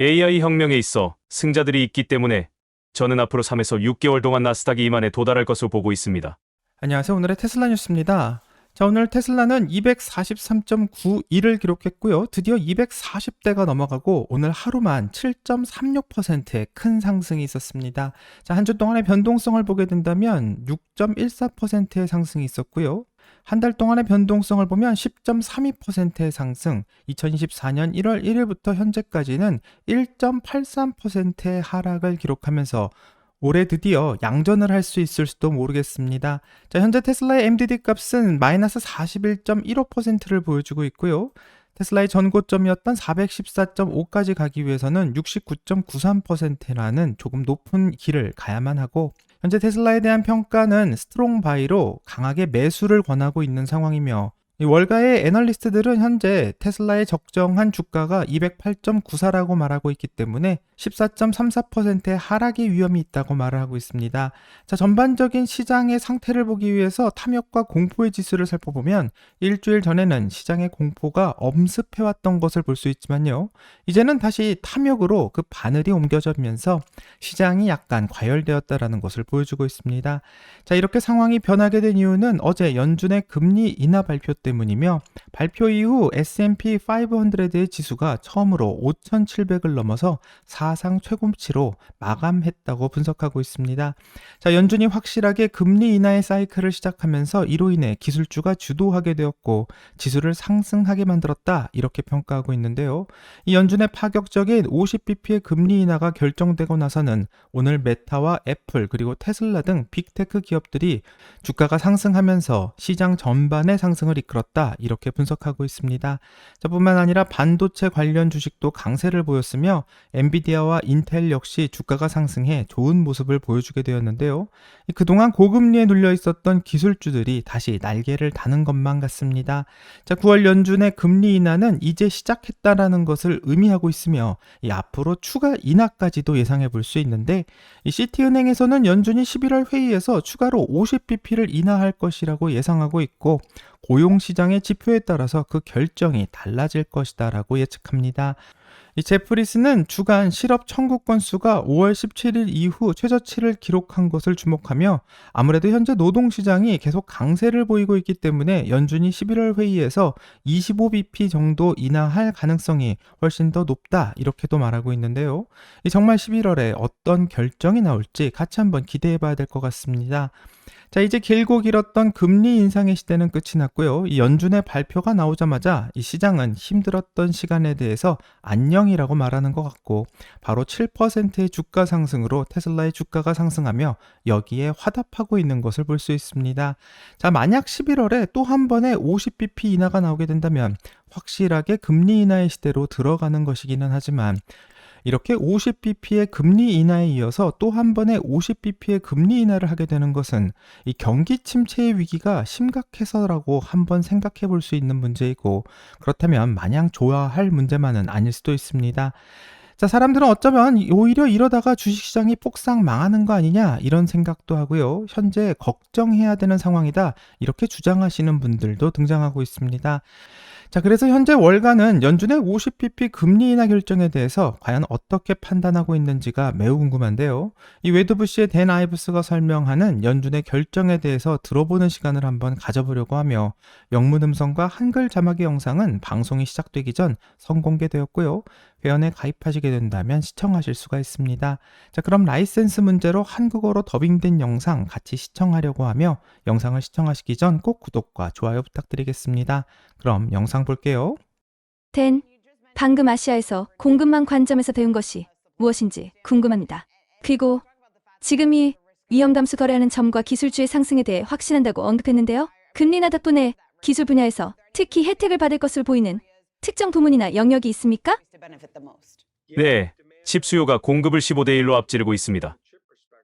AI 혁명에 있어 승자들이 있기 때문에 저는 앞으로 3에서 6개월 동안 나스닥이 이만에 도달할 것으로 보고 있습니다. 안녕하세요. 오늘의 테슬라 뉴스입니다. 자, 오늘 테슬라는 243.91을 기록했고요. 드디어 240대가 넘어가고 오늘 하루만 7.36%의 큰 상승이 있었습니다. 자, 한 주 동안의 변동성을 보게 된다면 6.14%의 상승이 있었고요. 한 달 동안의 변동성을 보면 10.32%의 상승, 2024년 1월 1일부터 현재까지는 1.83%의 하락을 기록하면서 올해 드디어 양전을 할 수 있을지도 모르겠습니다. 자, 현재 테슬라의 MDD 값은 마이너스 41.15%를 보여주고 있고요. 테슬라의 전고점이었던 414.5까지 가기 위해서는 69.93%라는 조금 높은 길을 가야만 하고, 현재 테슬라에 대한 평가는 스트롱 바이로 강하게 매수를 권하고 있는 상황이며, 이 월가의 애널리스트들은 현재 테슬라의 적정한 주가가 208.94라고 말하고 있기 때문에 14.34%의 하락의 위험이 있다고 말을 하고 있습니다. 자, 전반적인 시장의 상태를 보기 위해서 탐욕과 공포의 지수를 살펴보면 일주일 전에는 시장의 공포가 엄습해왔던 것을 볼 수 있지만요. 이제는 다시 탐욕으로 그 바늘이 옮겨지면서 시장이 약간 과열되었다라는 것을 보여주고 있습니다. 자, 이렇게 상황이 변하게 된 이유는 어제 연준의 금리 인하 발표 때문이며, 발표 이후 S&P 500의 지수가 처음으로 5,700을 넘어서 사상 최고치로 마감했다고 분석하고 있습니다. 자, 연준이 확실하게 금리 인하의 사이클을 시작하면서 이로 인해 기술주가 주도하게 되었고 지수를 상승하게 만들었다, 이렇게 평가하고 있는데요. 이 연준의 파격적인 50bp의 금리 인하가 결정되고 나서는 오늘 메타와 애플 그리고 테슬라 등 빅테크 기업들이 주가가 상승하면서 시장 전반의 상승을 이끌었다, 이렇게 분석하고 있습니다. 자, 뿐만 아니라 반도체 관련 주식도 강세를 보였으며 엔비디아와 인텔 역시 주가가 상승해 좋은 모습을 보여주게 되었는데요. 그동안 고금리에 눌려 있었던 기술주들이 다시 날개를 다는 것만 같습니다. 자, 9월 연준의 금리 인하는 이제 시작했다라는 것을 의미하고 있으며 이 앞으로 추가 인하까지도 예상해 볼 수 있는데, 이 시티은행에서는 연준이 11월 회의에서 추가로 50bp를 인하할 것이라고 예상하고 있고, 고용시장의 지표에 따라서 그 결정이 달라질 것이다라고 예측합니다. 이 제프리스는 주간 실업 청구 건수가 5월 17일 이후 최저치를 기록한 것을 주목하며, 아무래도 현재 노동시장이 계속 강세를 보이고 있기 때문에 연준이 11월 회의에서 25bp 정도 인하할 가능성이 훨씬 더 높다, 이렇게도 말하고 있는데요. 정말 11월에 어떤 결정이 나올지 같이 한번 기대해 봐야 될 것 같습니다. 자, 이제 길고 길었던 금리 인상의 시대는 끝이 났고요. 이 연준의 발표가 나오자마자 이 시장은 힘들었던 시간에 대해서 안녕이라고 말하는 것 같고, 바로 7%의 주가 상승으로 테슬라의 주가가 상승하며 여기에 화답하고 있는 것을 볼 수 있습니다. 자, 만약 11월에 또 한 번의 50bp 인하가 나오게 된다면 확실하게 금리 인하의 시대로 들어가는 것이기는 하지만, 이렇게 50bp의 금리 인하에 이어서 또 한 번의 50bp의 금리 인하를 하게 되는 것은 이 경기 침체의 위기가 심각해서라고 한번 생각해 볼 수 있는 문제이고, 그렇다면 마냥 좋아할 문제만은 아닐 수도 있습니다. 자, 사람들은 어쩌면 오히려 이러다가 주식시장이 폭삭 망하는 거 아니냐, 이런 생각도 하고요. 현재 걱정해야 되는 상황이다, 이렇게 주장하시는 분들도 등장하고 있습니다. 자, 그래서 현재 월가는 연준의 50bp 금리 인하 결정에 대해서 과연 어떻게 판단하고 있는지가 매우 궁금한데요. 이 웨드부시의 댄 아이브스가 설명하는 연준의 결정에 대해서 들어보는 시간을 한번 가져보려고 하며, 영문 음성과 한글 자막의 영상은 방송이 시작되기 전 선공개되었고요. 회원에 가입하시게 된다면 시청하실 수가 있습니다. 자, 그럼 라이센스 문제로 한국어로 더빙된 영상 같이 시청하려고 하며, 영상을 시청하시기 전 꼭 구독과 좋아요 부탁드리겠습니다. 그럼 영상 볼게요. 댄, 방금 아시아에서 공급망 관점에서 배운 것이 무엇인지 궁금합니다. 그리고 지금 이 위험 감수 거래하는 점과 기술주의 상승에 대해 확신한다고 언급했는데요. 금리 인하 덕분에 기술 분야에서 특히 혜택을 받을 것으로 보이는 특정 부문이나 영역이 있습니까? 네, 칩 수요가 공급을 15대 1로 앞지르고 있습니다.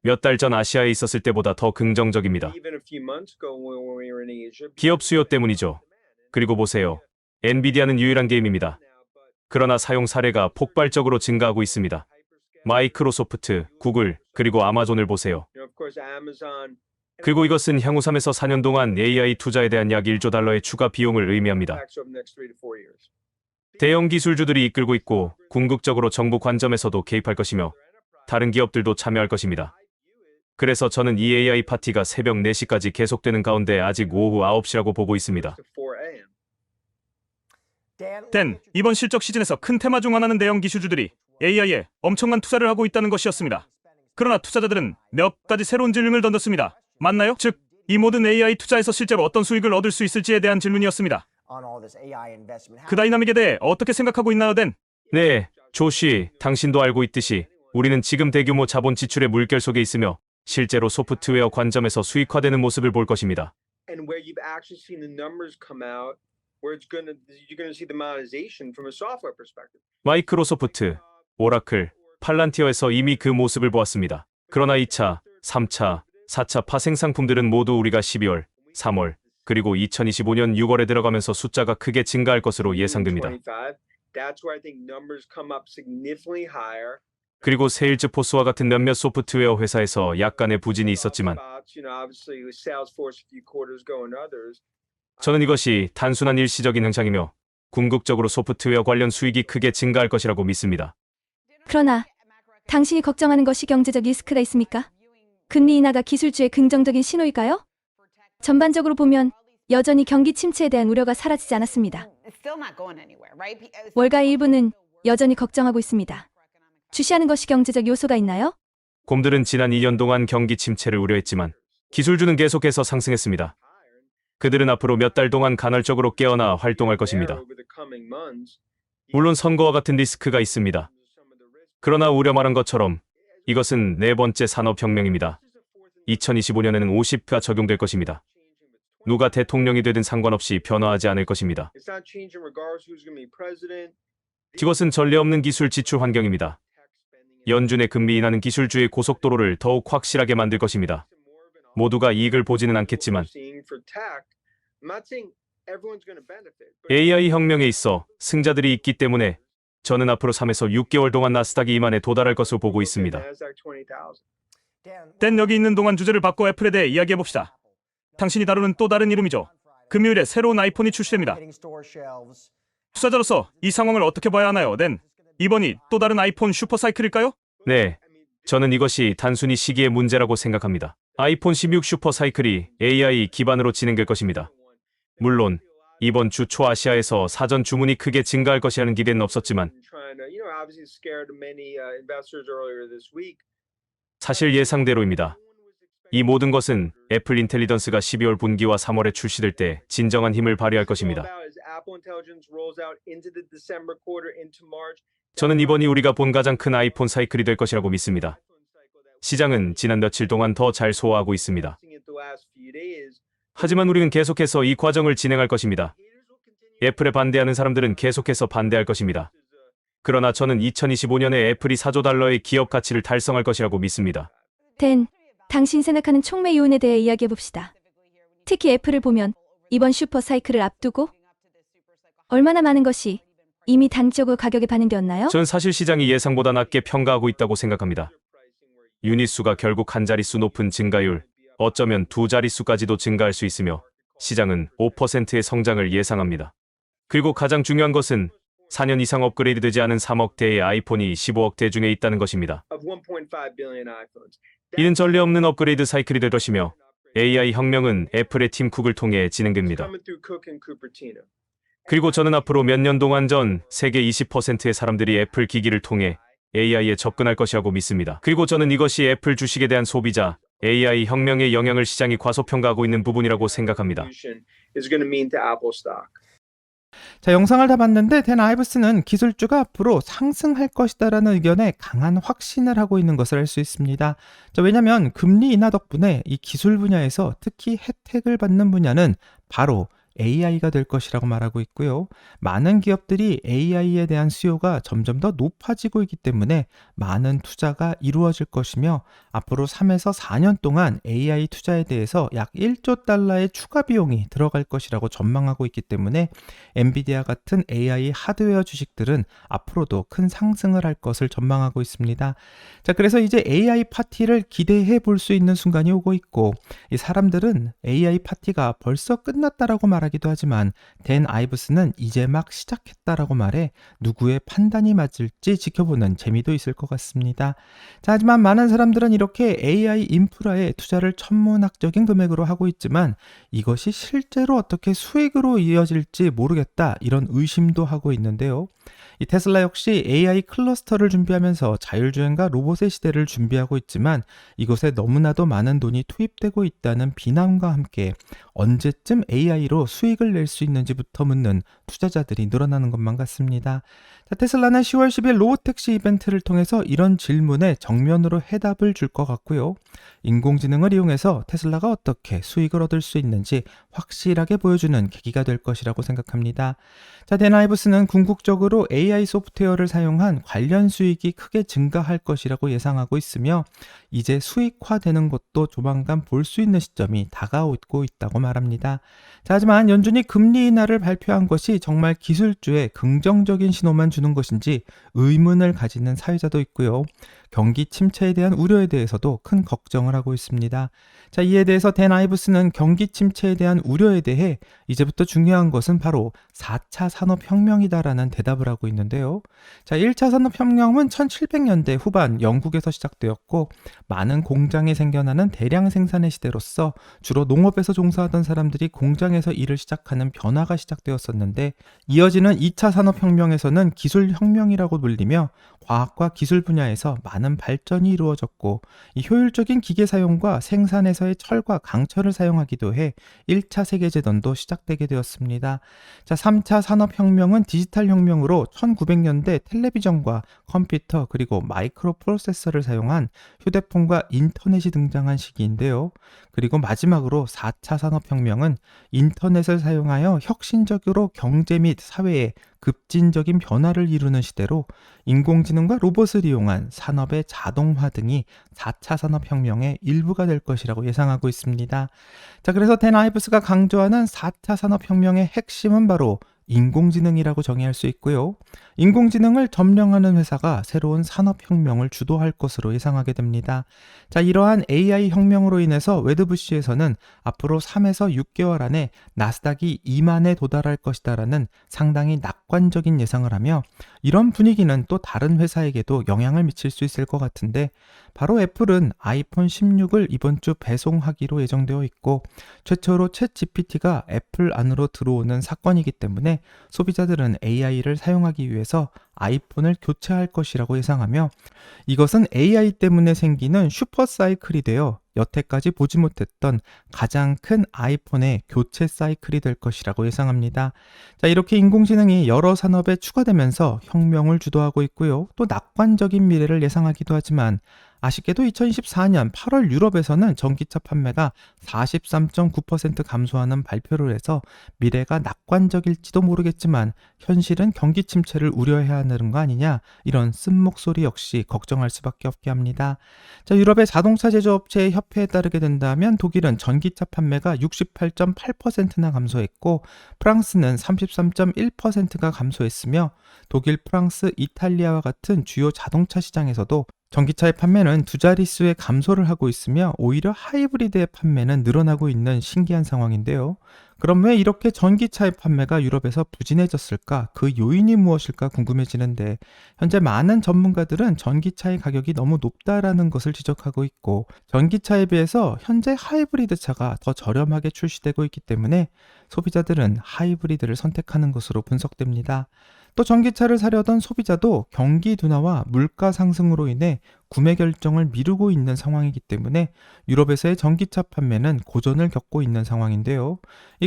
몇 달 전 아시아에 있었을 때보다 더 긍정적입니다. 기업 수요 때문이죠. 그리고 보세요. 엔비디아는 유일한 게임입니다. 그러나 사용 사례가 폭발적으로 증가하고 있습니다. 마이크로소프트, 구글, 그리고 아마존을 보세요. 그리고 이것은 향후 3에서 4년 동안 AI 투자에 대한 약 1조 달러의 추가 비용을 의미합니다. 대형 기술주들이 이끌고 있고 궁극적으로 정부 관점에서도 개입할 것이며 다른 기업들도 참여할 것입니다. 그래서 저는 이 AI 파티가 새벽 4시까지 계속되는 가운데 아직 오후 9시라고 보고 있습니다. 댄, 이번 실적 시즌에서 큰 테마 중 하나는 대형 기술주들이 AI에 엄청난 투자를 하고 있다는 것이었습니다. 그러나 투자자들은 몇 가지 새로운 질문을 던졌습니다. 맞나요? 즉, 이 모든 AI 투자에서 실제로 어떤 수익을 얻을 수 있을지에 대한 질문이었습니다. 그 다이나믹에 대해 어떻게 생각하고 있나요, 댄? 네, 조씨, 당신도 알고 있듯이 우리는 지금 대규모 자본 지출의 물결 속에 있으며 실제로 소프트웨어 관점에서 수익화되는 모습을 볼 것입니다. and where you've actually seen the numbers come out, where you're gonna see the monetization from a software perspective. 마이크로소프트, 오라클, 팔란티어에서 이미 그 모습을 보았습니다. 그러나 2차, 3차, 4차 파생 상품들은 모두 우리가 12월, 3월, 그리고 2025년 6월에 들어가면서 숫자가 크게 증가할 것으로 예상됩니다. 25, that's where I think numbers come up significantly higher. 그리고 세일즈포스와 같은 몇몇 소프트웨어 회사에서 약간의 부진이 있었지만 You know, obviously with Salesforce a few quarters ago and others. 저는 이것이 단순한 일시적인 현상이며 궁극적으로 소프트웨어 관련 수익이 크게 증가할 것이라고 믿습니다. 그러나 당신이 걱정하는 것이 경제적 리스크가 있습니까? 금리 인하가 기술주의 긍정적인 신호일까요? 전반적으로 보면 여전히 경기 침체에 대한 우려가 사라지지 않았습니다. 월가 일부는 여전히 걱정하고 있습니다. 주시하는 것이 경제적 요소가 있나요? 곰들은 지난 2년 동안 경기 침체를 우려했지만 기술주는 계속해서 상승했습니다. 그들은 앞으로 몇 달 동안 간헐적으로 깨어나 활동할 것입니다. Over the coming months. 물론 선거와 같은 리스크가 있습니다. 그러나 우려 말한 것처럼 이것은 네 번째 산업혁명입니다. 2025년에는 50가 적용될 것입니다. 누가 대통령이 되든 상관없이 변화하지 않을 것입니다. It's not changing regardless who's going to be president. 이것은 전례 없는 기술 지출 환경입니다. 연준의 금리 인하는 기술주의 고속도로를 더욱 확실하게 만들 것입니다. 모두가 이익을 보지는 않겠지만 Seeing for tech, I'm not saying everyone's going to benefit. But AI 혁명에 있어 승자들이 있기 때문에 저는 앞으로 3에서 6개월 동안 나스닥이 2만에 도달할 것으로 보고 있습니다. Nasdaq 20,000. 댄, 여기 있는 동안 주제를 바꿔 애플에 대해 이야기해봅시다. 당신이 다루는 또 다른 이름이죠. 금요일에 새로운 아이폰이 출시됩니다. 투자자로서 이 상황을 어떻게 봐야 하나요, 댄? 이번이 또 다른 아이폰 슈퍼사이클일까요? 네, 저는 이것이 단순히 시기의 문제라고 생각합니다. 아이폰 16 슈퍼사이클이 AI 기반으로 진행될 것입니다. 물론 이번 주 초아시아에서 사전 주문이 크게 증가할 것이라는 기대는 없었지만 Trying to, you know, obviously scared many investors earlier this week. 사실 예상대로입니다. 이 모든 것은 애플 인텔리전스가 12월 분기와 3월에 출시될 때 진정한 힘을 발휘할 것입니다. About as Apple Intelligence rolls out into the December quarter into March. 저는 이번이 우리가 본 가장 큰 아이폰 사이클이 될 것이라고 믿습니다. 시장은 지난 며칠 동안 더 잘 소화하고 있습니다. Seeing it the last few days. 하지만 우리는 계속해서 이 과정을 진행할 것입니다. 애플에 반대하는 사람들은 계속해서 반대할 것입니다. 그러나 저는 2025년에 애플이 4조 달러의 기업 가치를 달성할 것이라고 믿습니다. 댄, 당신 생각하는 촉매 요인에 대해 이야기해봅시다. 특히 애플을 보면 이번 슈퍼 사이클을 앞두고 얼마나 많은 것이 이미 단기적으로 가격에 반영되었나요? 전 사실 시장이 예상보다 낮게 평가하고 있다고 생각합니다. 유닛 수가 결국 한 자릿수 높은 증가율, 어쩌면 두 자릿수까지도 증가할 수 있으며 시장은 5%의 성장을 예상합니다. 그리고 가장 중요한 것은 4년 이상 업그레이드 되지 않은 3억 대의 아이폰이 15억 대 중에 있다는 것입니다. Of 1.5 billion iPhones. 이는 전례 없는 업그레이드 사이클이 될 것이며 AI 혁명은 애플의 팀 쿡을 통해 진행됩니다. Coming through Cook and Cupertino. 그리고 저는 앞으로 몇 년 동안 전 세계 20%의 사람들이 애플 기기를 통해 AI에 접근할 것이라고 믿습니다. 그리고 저는 이것이 애플 주식에 대한 소비자, AI 혁명의 영향을 시장이 과소평가하고 있는 부분이라고 생각합니다. Is going to mean to Apple stock. 자, 영상을 다 봤는데 댄 아이브스는 기술주가 앞으로 상승할 것이다라는 의견에 강한 확신을 하고 있는 것을 알 수 있습니다. 자, 왜냐하면 금리 인하 덕분에 이 기술 분야에서 특히 혜택을 받는 분야는 바로 AI가 될 것이라고 말하고 있고요. 많은 기업들이 AI에 대한 수요가 점점 더 높아지고 있기 때문에 많은 투자가 이루어질 것이며 앞으로 3에서 4년 동안 AI 투자에 대해서 약 1조 달러의 추가 비용이 들어갈 것이라고 전망하고 있기 때문에 엔비디아 같은 AI 하드웨어 주식들은 앞으로도 큰 상승을 할 것을 전망하고 있습니다. 자, 그래서 이제 AI 파티를 기대해 볼 수 있는 순간이 오고 있고 이 사람들은 AI 파티가 벌써 끝났다라고 말하기 말하기도 하지만 댄 아이브스는 이제 막 시작했다라고 말해 누구의 판단이 맞을지 지켜보는 재미도 있을 것 같습니다. 자, 하지만 많은 사람들은 이렇게 AI 인프라에 투자를 천문학적인 금액으로 하고 있지만 이것이 실제로 어떻게 수익으로 이어질지 모르겠다 이런 의심도 하고 있는데요. 이 테슬라 역시 AI 클러스터를 준비하면서 자율주행과 로봇의 시대를 준비하고 있지만 이곳에 너무나도 많은 돈이 투입되고 있다는 비난과 함께 언제쯤 AI로 수익을 낼 수 있는지부터 묻는 투자자들이 늘어나는 것만 같습니다. 자, 테슬라는 10월 10일 로보택시 이벤트를 통해서 이런 질문에 정면으로 해답을 줄 것 같고요. 인공지능을 이용해서 테슬라가 어떻게 수익을 얻을 수 있는지 확실하게 보여주는 계기가 될 것이라고 생각합니다. 자, 댄 아이브스는 궁극적으로 AI 소프트웨어를 사용한 관련 수익이 크게 증가할 것이라고 예상하고 있으며 이제 수익화되는 것도 조만간 볼 수 있는 시점이 다가오고 있다고 말합니다. 자, 하지만 연준이 금리 인하를 발표한 것이 정말 기술주에 긍정적인 신호만 주는 것인지 의문을 가지는 사회자도 있고요. 경기 침체에 대한 우려에 대해서도 큰 걱정을 하고 있습니다. 자, 이에 대해서 댄 아이브스는 경기 침체에 대한 우려에 대해 이제부터 중요한 것은 바로 4차 산업혁명이다라는 대답을 하고 있는데요. 자, 1차 산업혁명은 1700년대 후반 영국에서 시작되었고 많은 공장이 생겨나는 대량 생산의 시대로서 주로 농업에서 종사하던 사람들이 공장에서 일을 시작하는 변화가 시작되었었는데 이어지는 2차 산업혁명에서는 기술혁명이라고 불리며 과학과 기술 분야에서 많은 발전이 이루어졌고 이 효율적인 기계 사용과 생산에서의 철과 강철을 사용하기도 해 1차 세계대전도 시작되게 되었습니다. 자, 3차 산업혁명은 디지털 혁명으로 1900년대 텔레비전과 컴퓨터 그리고 마이크로 프로세서를 사용한 휴대폰과 인터넷이 등장한 시기인데요. 그리고 마지막으로 4차 산업혁명은 인터넷을 사용하여 혁신적으로 경제 및 사회에 급진적인 변화를 이루는 시대로 인공지능과 로봇을 이용한 산업의 자동화 등이 4차 산업혁명의 일부가 될 것이라고 예상하고 있습니다. 자, 그래서 댄 아이브스가 강조하는 4차 산업혁명의 핵심은 바로 인공지능이라고 정의할 수 있고요. 인공지능을 점령하는 회사가 새로운 산업혁명을 주도할 것으로 예상하게 됩니다. 자, 이러한 AI 혁명으로 인해서 웨드부시에서는 앞으로 3에서 6개월 안에 나스닥이 2만에 도달할 것이다라는 상당히 낙관적인 예상을 하며 이런 분위기는 또 다른 회사에게도 영향을 미칠 수 있을 것 같은데 바로 애플은 아이폰 16을 이번 주 배송하기로 예정되어 있고 최초로 챗 GPT가 애플 안으로 들어오는 사건이기 때문에 소비자들은 AI를 사용하기 위해서 아이폰을 교체할 것이라고 예상하며 이것은 AI 때문에 생기는 슈퍼사이클이 되어 여태까지 보지 못했던 가장 큰 아이폰의 교체 사이클이 될 것이라고 예상합니다. 자, 이렇게 인공지능이 여러 산업에 추가되면서 혁명을 주도하고 있고요. 또 낙관적인 미래를 예상하기도 하지만 아쉽게도 2024년 8월 유럽에서는 전기차 판매가 43.9% 감소하는 발표를 해서 미래가 낙관적일지도 모르겠지만 현실은 경기 침체를 우려해야 하는 거 아니냐 이런 쓴 목소리 역시 걱정할 수밖에 없게 합니다. 자, 유럽의 자동차 제조업체의 협회에 따르게 된다면 독일은 전기차 판매가 68.8%나 감소했고 프랑스는 33.1%가 감소했으며 독일, 프랑스, 이탈리아와 같은 주요 자동차 시장에서도 전기차의 판매는 두 자릿수의 감소를 하고 있으며 오히려 하이브리드의 판매는 늘어나고 있는 신기한 상황인데요. 그럼 왜 이렇게 전기차의 판매가 유럽에서 부진해졌을까? 그 요인이 무엇일까 궁금해지는데 현재 많은 전문가들은 전기차의 가격이 너무 높다라는 것을 지적하고 있고 전기차에 비해서 현재 하이브리드 차가 더 저렴하게 출시되고 있기 때문에 소비자들은 하이브리드를 선택하는 것으로 분석됩니다. 또 전기차를 사려던 소비자도 경기 둔화와 물가 상승으로 인해 구매 결정을 미루고 있는 상황이기 때문에 유럽에서의 전기차 판매는 고전을 겪고 있는 상황인데요.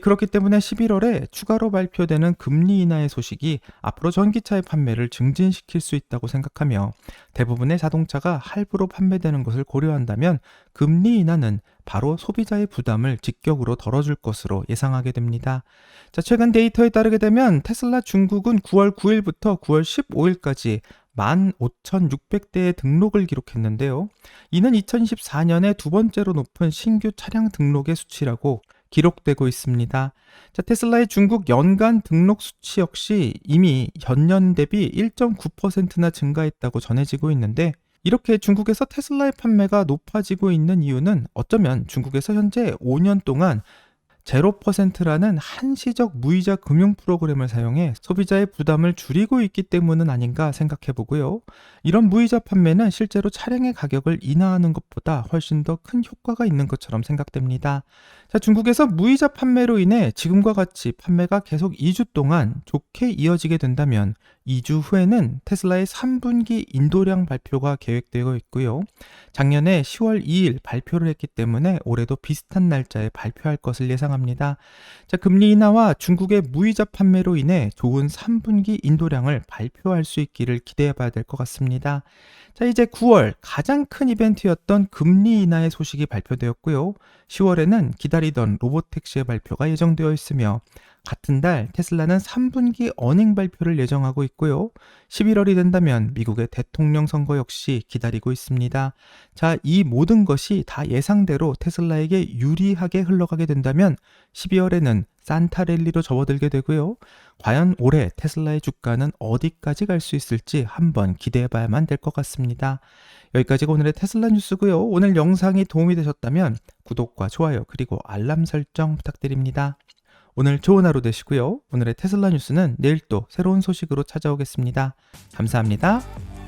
그렇기 때문에 11월에 추가로 발표되는 금리 인하의 소식이 앞으로 전기차의 판매를 증진시킬 수 있다고 생각하며 대부분의 자동차가 할부로 판매되는 것을 고려한다면 금리 인하는 바로 소비자의 부담을 직격으로 덜어줄 것으로 예상하게 됩니다. 자, 최근 데이터에 따르게 되면 테슬라 중국은 9월 9일부터 9월 15일까지 15,600대의 등록을 기록했는데요. 이는 2014년에 두 번째로 높은 신규 차량 등록의 수치라고 기록되고 있습니다. 자, 테슬라의 중국 연간 등록 수치 역시 이미 전년 대비 1.9%나 증가했다고 전해지고 있는데 이렇게 중국에서 테슬라의 판매가 높아지고 있는 이유는 어쩌면 중국에서 현재 5년 동안 0%라는 한시적 무이자 금융 프로그램을 사용해 소비자의 부담을 줄이고 있기 때문은 아닌가 생각해 보고요. 이런 무이자 판매는 실제로 차량의 가격을 인하하는 것보다 훨씬 더 큰 효과가 있는 것처럼 생각됩니다. 자, 중국에서 무이자 판매로 인해 지금과 같이 판매가 계속 2주 동안 좋게 이어지게 된다면 2주 후에는 테슬라의 3분기 인도량 발표가 계획되어 있고요. 작년에 10월 2일 발표를 했기 때문에 올해도 비슷한 날짜에 발표할 것을 예상합니다. 자, 금리 인하와 중국의 무이자 판매로 인해 좋은 3분기 인도량을 발표할 수 있기를 기대해 봐야 될 것 같습니다. 자, 이제 9월 가장 큰 이벤트였던 금리 인하의 소식이 발표되었고요. 10월에는 기다리던 로보택시의 발표가 예정되어 있으며 같은 달 테슬라는 3분기 어닝 발표를 예정하고 있고요. 11월이 된다면 미국의 대통령 선거 역시 기다리고 있습니다. 자, 이 모든 것이 다 예상대로 테슬라에게 유리하게 흘러가게 된다면 12월에는 산타랠리로 접어들게 되고요. 과연 올해 테슬라의 주가는 어디까지 갈 수 있을지 한번 기대해 봐야만 될 것 같습니다. 여기까지가 오늘의 테슬라 뉴스고요. 오늘 영상이 도움이 되셨다면 구독과 좋아요 그리고 알람 설정 부탁드립니다. 오늘 좋은 하루 되시고요. 오늘의 테슬라 뉴스는 내일 또 새로운 소식으로 찾아오겠습니다. 감사합니다.